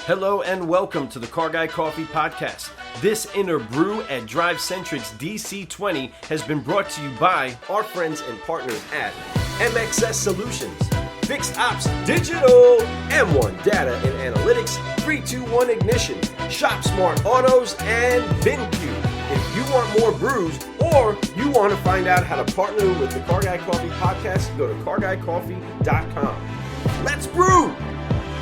Hello and welcome to the Car Guy Coffee Podcast. This Interbrew at DriveCentric's DC20 has been brought to you by our friends and partners at MXS Solutions, Fixed Ops Digital, M1 Data and Analytics, 321 Ignition, Shop Smart Autos, and VinQ. If you want more brews or you want to find out how to partner with the Car Guy Coffee Podcast, go to carguycoffee.com. Let's brew!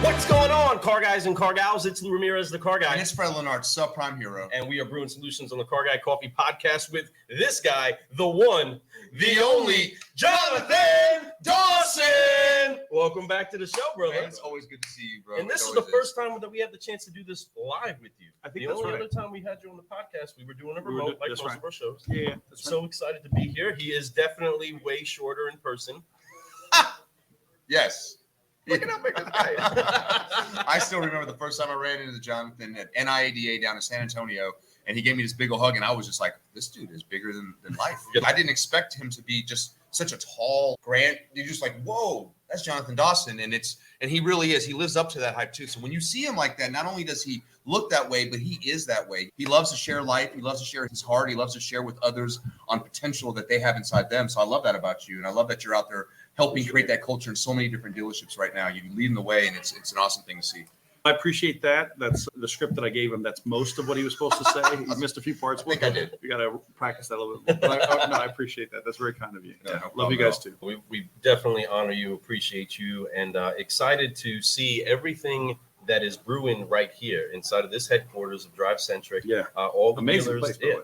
What's going on, car guys and car gals? It's Lou Ramirez, the car guy. And it's Fred Leonard, subprime hero. And we are brewing solutions on the Car Guy Coffee Podcast with this guy, the one, the only, Jonathan Dawson. Welcome back to the show, brother. Man, it's always good to see you, bro. And this is the first time that we have the chance to do this live with you. I think the that's only right. other time we had you on the podcast, we were doing a remote like most of our shows. Yeah, that's so excited to be here. He is definitely way shorter in person. Yes. Look at how big this guy is. I still remember the first time I ran into Jonathan at NIADA down in San Antonio, and he gave me this big old hug, and I was just like, this dude is bigger than life. I didn't expect him to be just such a tall, grand, you're just like, whoa, that's Jonathan Dawson, and he really is. He lives up to that hype, too. So when you see him like that, not only does he look that way, but he is that way. He loves to share life. He loves to share his heart. He loves to share with others on potential that they have inside them. So I love that about you, and I love that you're out there helping create that culture in so many different dealerships right now. You're leading the way, and it's an awesome thing to see. I appreciate that. That's the script that I gave him. That's most of what he was supposed to say. He missed a few parts. I think I did. We got to practice that a little bit more. But I appreciate that. That's very kind of you. No, Yeah. no Love problem you guys, at too. We definitely honor you, appreciate you, and excited to see everything that is brewing right here inside of this headquarters of DriveCentric. Yeah. All the Amazing dealers, place, by the way.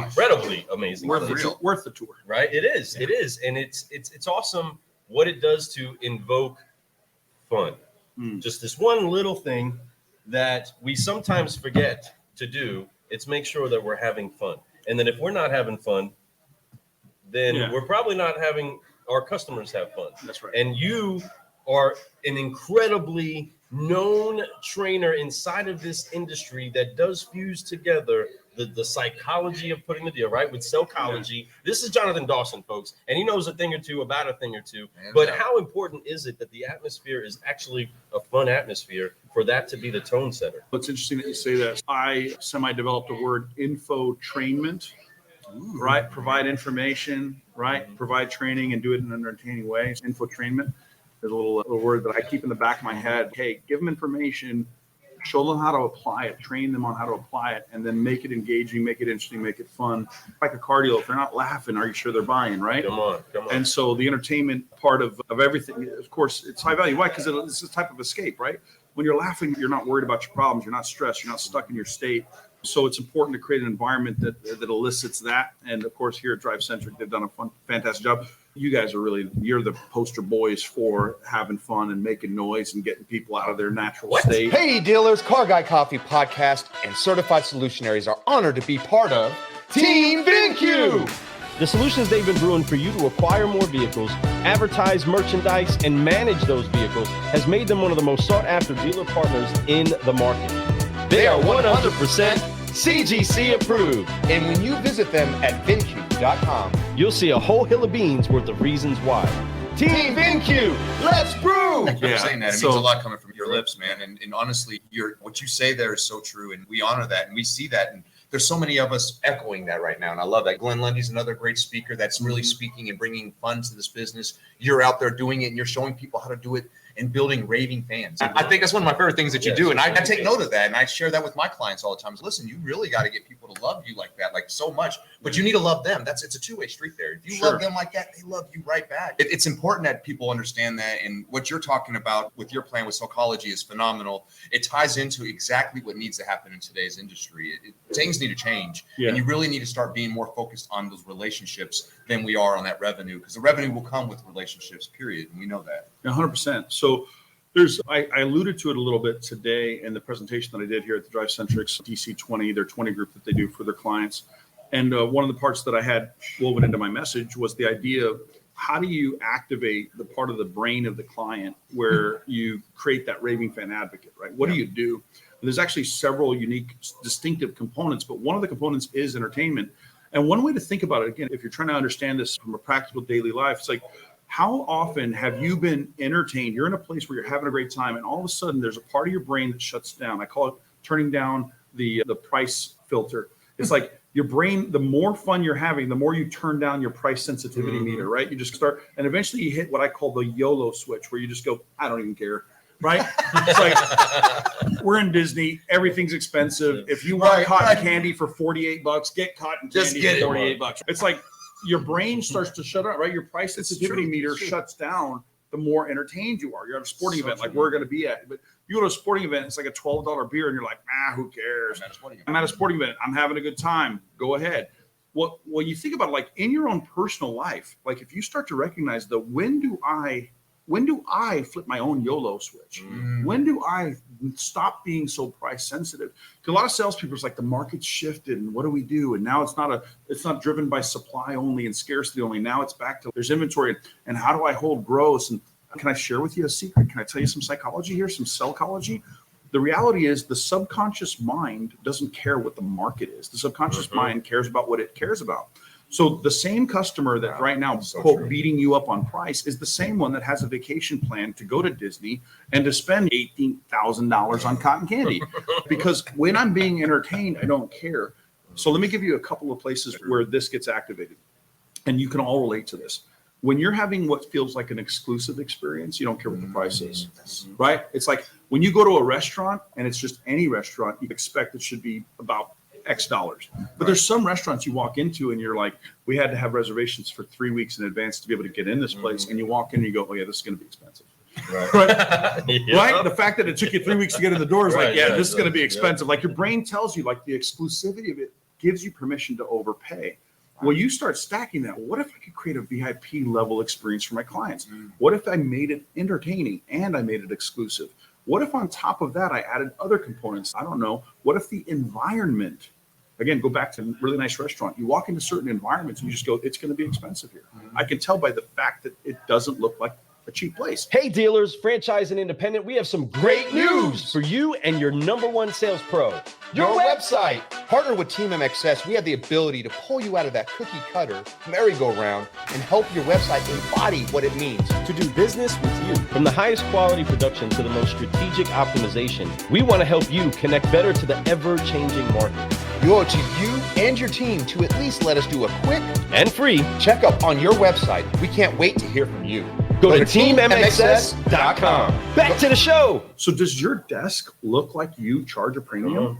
incredibly amazing. Worth place. the tour. Right? It is. It is. And it's awesome what it does to invoke fun. Just this one little thing that we sometimes forget to do. It's make sure that we're having fun. And then if we're not having fun, then we're probably not having our customers have fun. That's right. And you are an incredibly known trainer inside of this industry that does fuse together the psychology of putting the deal, right? With Sellchology. Yeah. This is Jonathan Dawson, folks, and he knows a thing or two about a thing or two. But how important is it that the atmosphere is actually a fun atmosphere for that to be the tone setter? It's interesting that you say that. I semi-developed a word, infotrainment, right? Provide information, right? Provide training and do it in an entertaining way. Infotrainment. There's a little word that I keep in the back of my head. Hey, give them information, show them how to apply it, train them on how to apply it, and then make it engaging, make it interesting, make it fun. Like a car deal, if they're not laughing, are you sure they're buying, right? Come on. And so the entertainment part of everything, of course, it's high value. Why? Because it's a type of escape, right? When you're laughing, you're not worried about your problems. You're not stressed. You're not stuck in your state. So it's important to create an environment that elicits that. And of course, here at DriveCentric, they've done a fantastic job. You guys are you're the poster boys for having fun and making noise and getting people out of their natural state. Hey dealers, Car Guy Coffee Podcast and Certified Solutionaries are honored to be part of Team VinQ. The solutions they've been brewing for you to acquire more vehicles, advertise merchandise, and manage those vehicles has made them one of the most sought-after dealer partners in the market. They are 100% CGC approved. And when you visit them at VinQ.com, you'll see a whole hill of beans worth of reasons why. Team VinQ, let's brew! Thank you for saying that. It means a lot coming from your lips, man. And honestly, what you say there is so true, and we honor that, and we see that, and there's so many of us echoing that right now, and I love that. Glenn Lundy's another great speaker that's really speaking and bringing fun to this business. You're out there doing it, and you're showing people how to do it and building raving fans. I think that's one of my favorite things that you do, and I take note of that, and I share that with my clients all the time. Listen, you really got to get people to love you like that, like so much, but you need to love them. It's a two-way street there. If you love them like that, they love you right back. It's important that people understand that, and what you're talking about with your plan with Sellchology is phenomenal. It ties into exactly what needs to happen in today's industry. Things need to change, and you really need to start being more focused on those relationships than we are on that revenue, because the revenue will come with relationships, period, and we know that. 100%. So I alluded to it a little bit today in the presentation that I did here at the DriveCentric's DC20, their 20 group that they do for their clients. And one of the parts that I had woven into my message was the idea of how do you activate the part of the brain of the client where you create that raving fan advocate, right? What do you do? And there's actually several unique, distinctive components, but one of the components is entertainment. And one way to think about it, again, if you're trying to understand this from a practical daily life, it's like, How often have you been entertained? You're in a place where you're having a great time, and all of a sudden there's a part of your brain that shuts down. I call it turning down the price filter. It's like your brain, the more fun you're having, the more you turn down your price sensitivity meter, right? You just start, and eventually you hit what I call the YOLO switch, where you just go, I don't even care, right? It's like, we're in Disney, everything's expensive. If you want cotton candy for $48, get cotton candy for $48. It's like, your brain starts to shut up, right? Your price sensitivity meter shuts down the more entertained you are. You're at a sporting event like we're going to be at. But you go to a sporting event, it's like a $12 beer, and you're like, who cares? I'm at a sporting event. I'm having a good time. Go ahead. Well, you think about it, like in your own personal life, like if you start to recognize when do I flip my own YOLO switch? When do I stop being so price sensitive? Because a lot of salespeople is like, the market's shifted, and what do we do? And now it's not driven by supply only and scarcity only. Now it's back to there's inventory, and how do I hold gross? And can I share with you a secret? Can I tell you some psychology here, some Sellchology? The reality is the subconscious mind doesn't care what the market is. The subconscious mind cares about what it cares about. So the same customer that right now, quote, beating you up on price is the same one that has a vacation plan to go to Disney and to spend $18,000 on cotton candy. Because when I'm being entertained, I don't care. So let me give you a couple of places where this gets activated. And you can all relate to this. When you're having what feels like an exclusive experience, you don't care what the price is, right? It's like when you go to a restaurant and it's just any restaurant, you expect it should be about X dollars. But there's some restaurants you walk into and you're like, we had to have reservations for 3 weeks in advance to be able to get in this place. And you walk in and you go, oh yeah, this is going to be expensive. Right. Right. The fact that it took you 3 weeks to get in the door is like, yeah, this is going to be expensive. Like your brain tells you, like the exclusivity of it gives you permission to overpay. Well, you start stacking that. What if I could create a VIP level experience for my clients? What if I made it entertaining and I made it exclusive? What if on top of that, I added other components? I don't know. What if the environment, again, go back to a really nice restaurant. You walk into certain environments and you just go, it's going to be expensive here. I can tell by the fact that it doesn't look like a cheap place. Hey dealers, franchise and independent, we have some great news for you and your number one sales pro. Your website. Partner with Team MXS, we have the ability to pull you out of that cookie cutter merry-go-round and help your website embody what it means To do business with you. From the highest quality production to the most strategic optimization, we want to help you connect better to the ever-changing market. We owe it to you and your team to at least let us do a quick And free. checkup on your website. We can't wait to hear from you. Go to teammxs.com. Back to the show. So does your desk look like you charge a premium?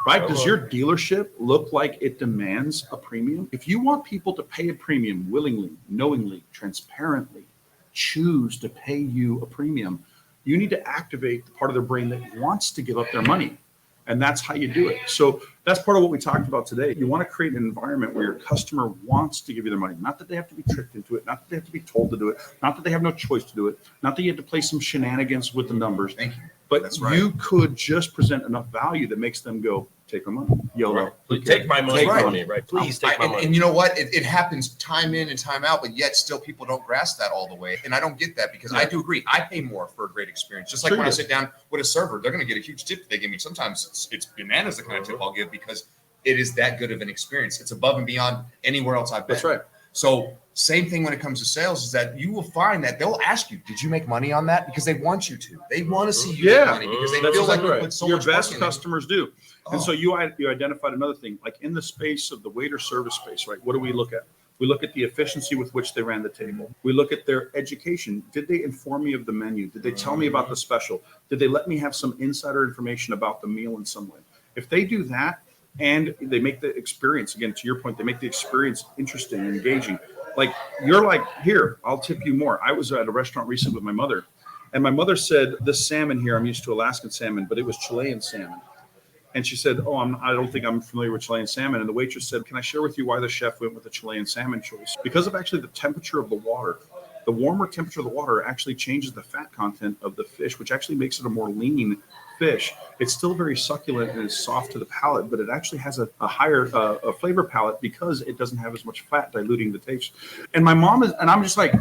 Right? Does your dealership look like it demands a premium? If you want people to pay a premium willingly, knowingly, transparently, choose to pay you a premium, you need to activate the part of their brain that wants to give up their money. And that's how you do it. So that's part of what we talked about today. You want to create an environment where your customer wants to give you their money. Not that they have to be tricked into it. Not that they have to be told to do it. Not that they have no choice to do it. Not that you have to play some shenanigans with the numbers. Thank you. But That's right. you could just present enough value that makes them go, take my money. YOLO. Please take my money Right. from me, right? Please take my money. And you know what? It happens time in and time out, but yet still people don't grasp that all the way. And I don't get that because I do agree. I pay more for a great experience. Just like Sure when you I do. sit down with a server, they're going to get a huge tip that they give me. Sometimes it's bananas the kind of tip I'll give because it is that good of an experience. It's above and beyond anywhere else I've been. That's right. So same thing when it comes to sales is that you will find that they'll ask you, did you make money on that? Because they want you to. They want to see you make money because they That's feel like exactly you right. put so Your much work best in it. customers do. Oh. And so you identified another thing, like in the space of the waiter service space, right? What do we look at? We look at the efficiency with which they ran the table. We look at their education. Did they inform me of the menu? Did they tell me about the special? Did they let me have some insider information about the meal in some way? If they do that and they make the experience, again, to your point, they make the experience interesting and engaging. Like you're like, here, I'll tip you more. I was at a restaurant recently with my mother, and my mother said, the salmon here, I'm used to Alaskan salmon, but it was Chilean salmon. And she said, I don't think I'm familiar with Chilean salmon. And the waitress said, can I share with you why the chef went with the Chilean salmon choice? Because of actually the temperature of the water. The warmer temperature of the water actually changes the fat content of the fish, which actually makes it a more lean fish. It's still very succulent and is soft to the palate, but it actually has a higher flavor palate because it doesn't have as much fat diluting the taste. And my mom is, and I'm just like,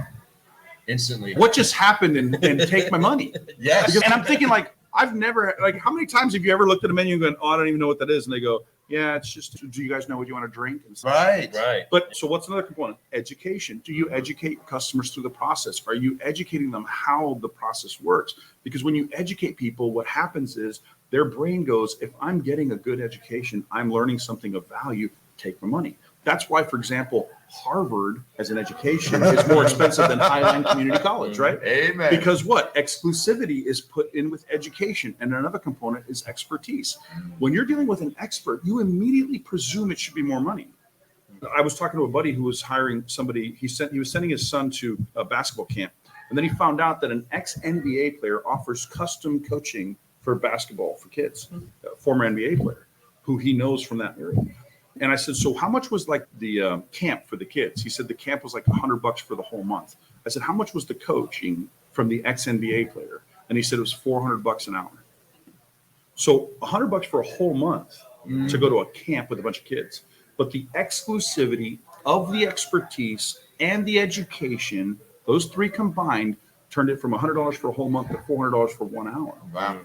Instantly. what just happened? And take my money. Yes. And I'm thinking like, I've never, like, how many times have you ever looked at a menu and gone, oh, I don't even know what that is? And they go, Yeah, it's just, do you guys know what you want to drink? And stuff. Right. But so what's another component? Education. Do you educate customers through the process? Are you educating them how the process works? Because when you educate people, what happens is their brain goes, if I'm getting a good education, I'm learning something of value, take my money. That's why, for example, Harvard as an education is more expensive than Highline Community College, right? Amen. Because what? Exclusivity is put in with education. And another component is expertise. When you're dealing with an expert, you immediately presume it should be more money. I was talking to a buddy who was hiring somebody. He was sending his son to a basketball camp. And then he found out that an ex-NBA player offers custom coaching for basketball for kids, a former NBA player who he knows from that area. And I said, so how much was like the camp for the kids? He said the camp was like $100 for the whole month. I said, how much was the coaching from the ex-NBA player? And he said it was $400 an hour. So $100 for a whole month to go to a camp with a bunch of kids. But the exclusivity of the expertise and the education, those three combined, turned it from $100 for a whole month to $400 for 1 hour. Wow.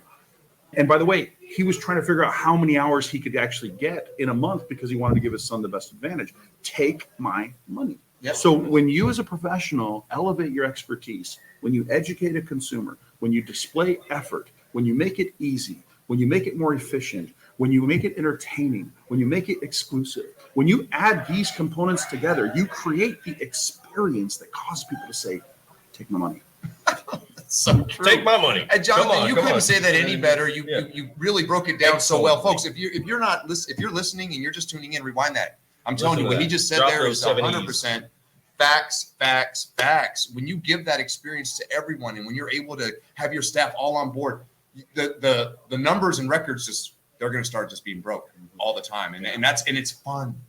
And by the way, he was trying to figure out how many hours he could actually get in a month because he wanted to give his son the best advantage. Take my money. Yep. So when you as a professional elevate your expertise, when you educate a consumer, when you display effort, when you make it easy, when you make it more efficient, when you make it entertaining, when you make it exclusive, when you add these components together, you create the experience that causes people to say, take my money. So true. Take my money. And Jonathan, you come couldn't on. say that any better. You really broke it down so Excellent. well, folks. If you're listening and you're just tuning in, rewind that. I'm telling you, Listen to what he that. just said Drop there those is 7 100% facts. When you give that experience to everyone, and when you're able to have your staff all on board, the numbers and records they're going to start just being broke all the time, and it's fun.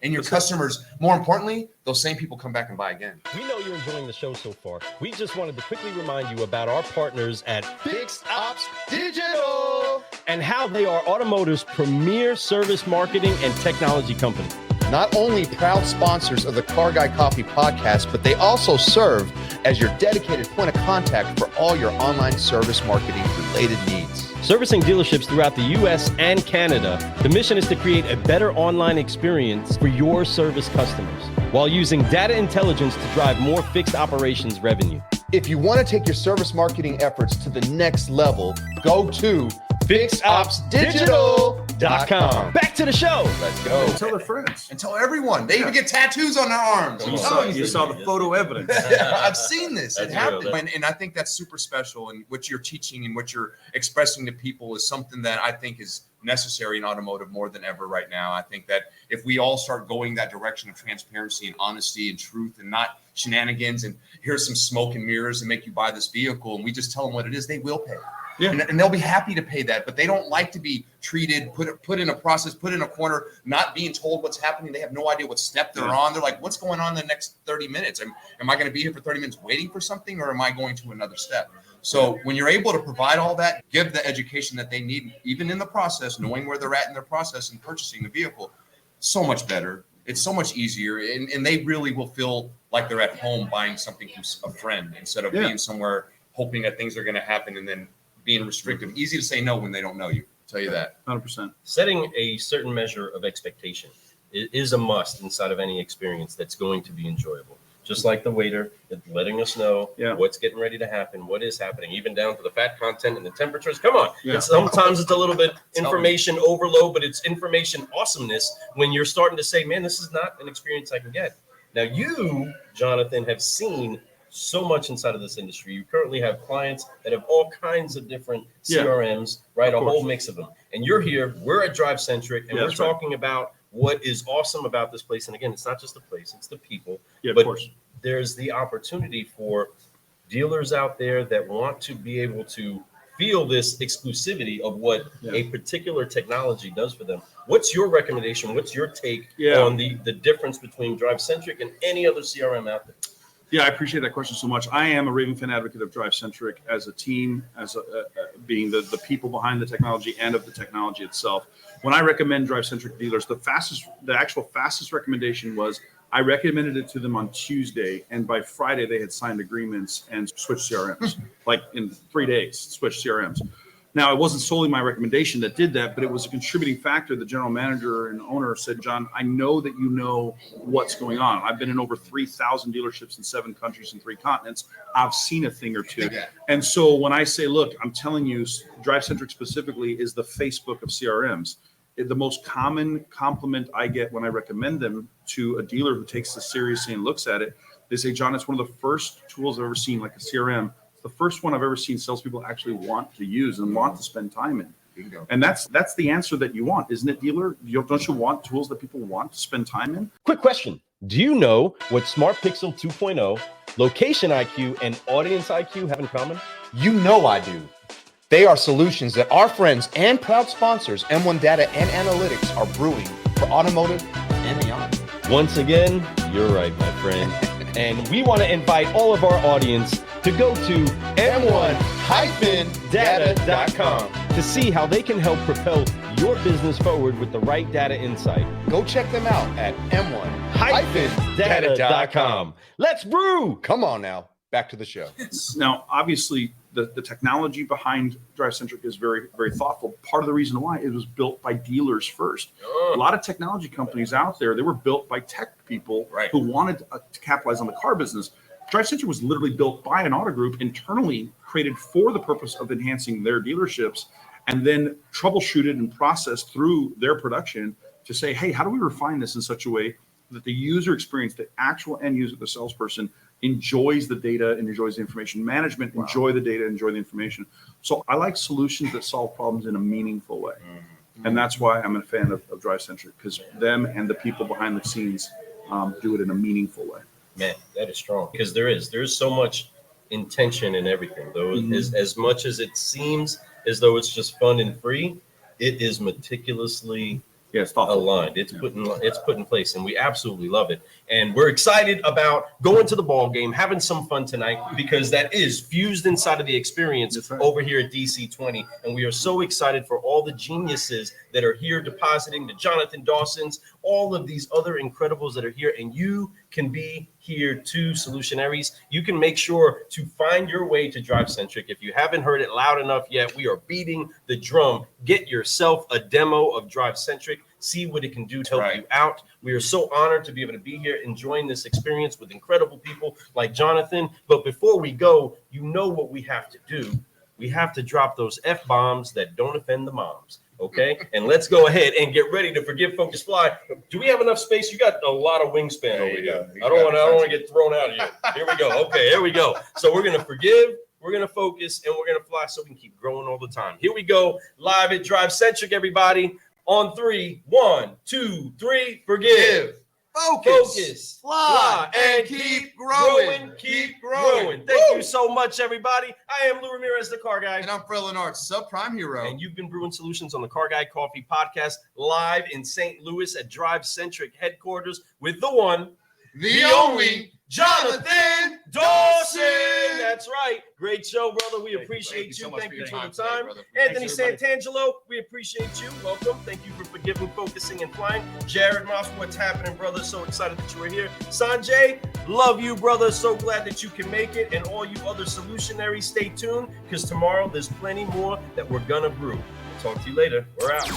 And your customers, more importantly, those same people come back and buy again. We know you're enjoying the show so far. We just wanted to quickly remind you about our partners at Fixed Ops Digital. and how they are automotive's premier service marketing and technology company. Not only proud sponsors of the Car Guy Coffee podcast, but they also serve as your dedicated point of contact for all your online service marketing related needs. Servicing dealerships throughout the U.S. and Canada, the mission is to create a better online experience for your service customers while using data intelligence to drive more fixed operations revenue. If you want to take your service marketing efforts to the next level, go to fixopsdigital.com. Back to the show. Let's go. Tell their friends. And tell everyone. They even get tattoos on their arms. You saw the photo evidence. I've seen this. It That's real. happened. And I think that's super special. And what you're teaching and what you're expressing to people is something that I think is necessary in automotive more than ever right now. I think that if we all start going that direction of transparency and honesty and truth and not shenanigans and here's some smoke and mirrors and make you buy this vehicle and we just tell them what it is, they will pay. Yeah. And they'll be happy to pay that, but they don't like to be treated, put in a process, put in a corner, not being told what's happening. They have no idea what step they're on. They're like, what's going on in the next 30 minutes? Am I going to be here for 30 minutes waiting for something, or am I going to another step? So when you're able to provide all that, give the education that they need, even in the process, knowing where they're at in their process and purchasing the vehicle, so much better. It's so much easier, and they really will feel like they're at home buying something from a friend instead of being somewhere hoping that things are going to happen and then being restrictive. Easy to say no when they don't know you. I'll tell you that. 100%. Setting a certain measure of expectation is a must inside of any experience that's going to be enjoyable. Just like the waiter, letting us know what's getting ready to happen, what is happening, even down to the fat content and the temperatures. Come on. Yeah. Sometimes it's a little bit information overload, but it's information awesomeness when you're starting to say, man, this is not an experience I can get. Now, you, Jonathan, have seen so much inside of this industry. You currently have clients that have all kinds of different CRMs, right? A whole mix of them. And you're here, we're at DriveCentric, and we're talking about what is awesome about this place. And again, it's not just the place, it's the people. Yeah, of but course. There's the opportunity for dealers out there that want to be able to feel this exclusivity of what a particular technology does for them. What's your recommendation? What's your take on the difference between DriveCentric and any other CRM out there? Yeah, I appreciate that question so much. I am a raving fan advocate of DriveCentric as a team, as being the people behind the technology and of the technology itself. When I recommend DriveCentric dealers, the actual fastest recommendation was I recommended it to them on Tuesday, and by Friday they had signed agreements and switched CRMs. Like in 3 days, switched CRMs. Now, it wasn't solely my recommendation that did that, but it was a contributing factor. The general manager and owner said, John, I know that you know what's going on. I've been in over 3,000 dealerships in 7 countries and 3 continents. I've seen a thing or two. Yeah. And so when I say, look, I'm telling you, DriveCentric specifically is the Facebook of CRMs. The most common compliment I get when I recommend them to a dealer who takes this seriously and looks at it, they say, John, it's one of the first tools I've ever seen, like a CRM. The first one I've ever seen salespeople actually want to use and want to spend time in. Bingo. And that's the answer that you want, isn't it, dealer? Don't you want tools that people want to spend time in? Quick question. Do you know what Smart Pixel 2.0, Location IQ, and Audience IQ have in common? You know I do. They are solutions that our friends and proud sponsors, M1 Data and Analytics, are brewing for automotive and beyond. Once again, you're right, my friend. And we want to invite all of our audience to go to m1-data.com to see how they can help propel your business forward with the right data insight. Go check them out at m1-data.com. Let's brew. Come on now, back to the show. Now, obviously, the technology behind DriveCentric is very, very thoughtful. Part of the reason why it was built by dealers first. A lot of technology companies out there, they were built by tech people who wanted to capitalize on the car business. DriveCentric was literally built by an auto group internally, created for the purpose of enhancing their dealerships, and then troubleshooted and processed through their production to say, hey, how do we refine this in such a way that the user experience, the actual end user, the salesperson, enjoys the data and enjoys the information. Management enjoy the data, enjoy the information. So I like solutions that solve problems in a meaningful way. And that's why I'm a fan of DriveCentric, because them and the people behind the scenes do it in a meaningful way. Man, that is strong, because there's so much intention in everything. Though as much as it seems as though it's just fun and free, it is meticulously aligned. It's put in place, and we absolutely love it. And we're excited about going to the ball game, having some fun tonight, because that is fused inside of the experience over here at DC20. And we are so excited for all the geniuses that are here depositing, the Jonathan Dawsons, all of these other incredibles that are here. And you can be here too, solutionaries. You can make sure to find your way to DriveCentric. If you haven't heard it loud enough yet, we are beating the drum. Get yourself a demo of DriveCentric. See what it can do to help you out. We are so honored to be able to be here enjoying this experience with incredible people like Jonathan. But before we go, you know what we have to do. We have to drop those F-bombs that don't offend the moms. Okay, and let's go ahead and get ready to forgive, focus, fly. Do we have enough space? You got a lot of wingspan over here. I don't want to get thrown out of here. Here we go. Okay, here we go. So we're gonna forgive, we're gonna focus, and we're gonna fly, so we can keep growing all the time. Here we go, live at DriveCentric, everybody. On 3, 1, 2, 3, forgive. Focus, fly, and keep growing, keep growing. Thank you so much, everybody. I am Lou Ramirez, the Car Guy. And I'm Phil Lennart, subprime hero. And you've been brewing solutions on the Car Guy Coffee Podcast, live in St. Louis at DriveCentric headquarters with the one, the only, Jonathan Dawson. That's right. Great show, brother. We appreciate you. Thank you for the time. Anthony Santangelo, we appreciate you. Welcome. Thank you for forgiving, focusing, and flying. Jared Moss, what's happening, brother? So excited that you were here. Sanjay, love you, brother. So glad that you can make it. And all you other solutionaries, stay tuned, because tomorrow there's plenty more that we're going to brew. Talk to you later. We're out.